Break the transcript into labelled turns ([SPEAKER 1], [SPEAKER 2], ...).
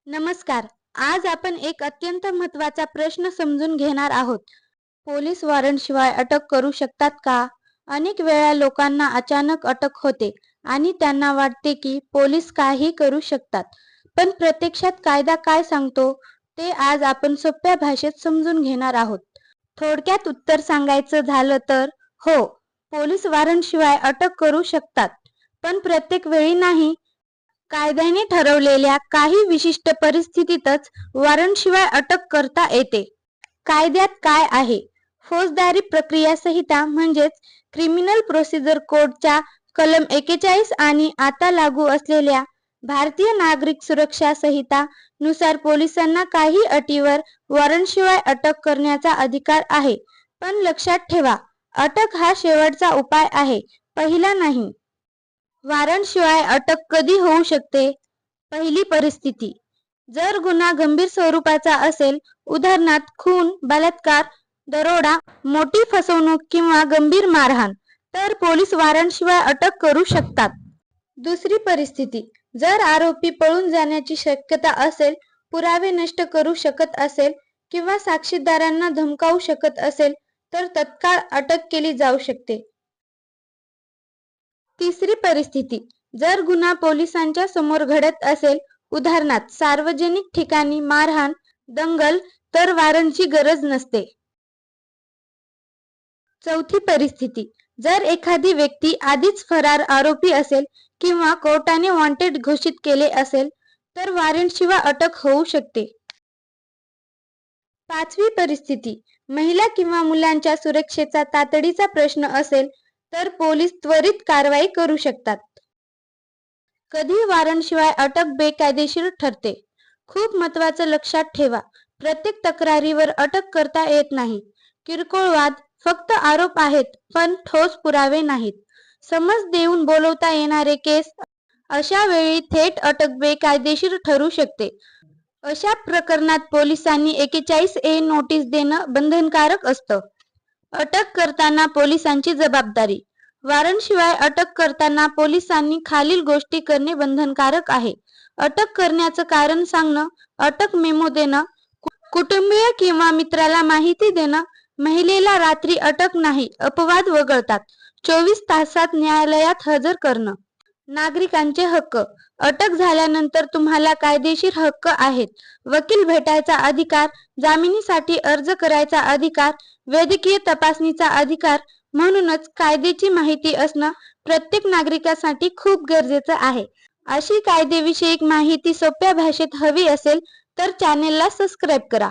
[SPEAKER 1] नमस्कार. आज आपण एक अत्यंत महत्त्वाचा प्रश्न समजून घेणार आहोत. पोलीस वॉरंटशिवाय अटक करू शकतात का? अनेक वेळा लोकांना अचानक अटक होते आणि त्यांना वाटते की पोलीस काही करू शकतात. पण प्रत्यक्षात कायदा काय सांगतो ते आज आपण सोप्या भाषेत समजून घेणार आहोत. थोडक्यात उत्तर सांगायचं झालं तर हो, पोलीस वॉरंटशिवाय अटक करू शकतात. पण प्रत्येक वेळी नाही. कायद्याने ठरवलेल्या काही विशिष्ट परिस्थितीतच वॉरंटशिवाय अटक करता येते. कायद्यात काय आहे? फौजदारी प्रक्रिया संहिता म्हणजेच क्रिमिनल प्रोसिजर कोडच्या कलम 41 आणि आता लागू असलेल्या भारतीय नागरिक सुरक्षा संहिता नुसार पोलिसांना काही अटीवर वॉरंटशिवाय अटक करण्याचा अधिकार आहे. पण लक्षात ठेवा, अटक हा शेवटचा उपाय आहे, पहिला नाही. वॉरंटशिवाय अटक कधी होऊ शकते? पहिली परिस्थिती, जर गुन्हा गंभीर स्वरूपाचा असेल, उदाहरणार्थ खून, बलात्कार, दरोडा, मोठी फसवणूक किंवा गंभीर मारहाण, तर पोलीस वॉरंटशिवाय अटक करू शकतात. दुसरी परिस्थिती, जर आरोपी पळून जाण्याची शक्यता असेल, पुरावे नष्ट करू शकत असेल किंवा साक्षीदारांना धमकावू शकत असेल, तर तत्काळ अटक केली जाऊ शकते. तिसरी परिस्थिती, जर गुन्हा पोलिसांच्या समोर घडत असेल, उदाहरणार्थ सार्वजनिक ठिकाणी मारहाण, दंगल, तर वॉरंटची गरज नसते. चौथी परिस्थिती, जर एखादी व्यक्ती आधीच फरार आरोपी असेल किंवा कोर्टाने वॉन्टेड घोषित केले असेल, तर वॉरंटशिवाय अटक होऊ शकते. पाचवी परिस्थिती, महिला किंवा मुलांच्या सुरक्षेचा तातडीचा प्रश्न असेल, तर पोलीस त्वरित कारवाई करू शकतात. कधी वॉरंटशिवाय अटक बेकायदेशीर ठरते? खूप महत्त्वाचं लक्षात ठेवा, प्रत्येक तक्रारीवर अटक करता येत नाही. किरकोळ वाद, फक्त आरोप आहेत पण ठोस पुरावे नाहीत, समज देऊन बोलवता येणारे केस, अशा वेळी थेट अटक बेकायदेशीर ठरू शकते. अशा प्रकरणात पोलिसांनी 41A नोटीस देणं बंधनकारक असतं. अटक करताना पोलिसांची जबाबदारी. वॉरंटशिवाय अटक करताना पोलिसांनी खालील गोष्टी करणे बंधनकारक आहे. अटक करण्याचं कारण सांगणं, अटक मेमो देणं, कुटुंबीय किंवा मित्राला माहिती देणं, महिलेला रात्री अटक नाही, अपवाद वगळतात, 24 तासात न्यायालयात हजर करणं. नागरिकांचे हक्क. अटक झाल्यानंतर तुम्हाला कायदेशीर हक्क आहेत. वकील भेटायचा अधिकार, जामिनीसाठी अर्ज करायचा अधिकार, वैद्यकीय तपासणीचा अधिकार. म्हणूनच कायद्याची माहिती असणं प्रत्येक नागरिकासाठी खूप गरजेचं आहे. अशी कायदेविषयक माहिती सोप्या भाषेत हवी असेल तर चॅनेलला सबस्क्राईब करा.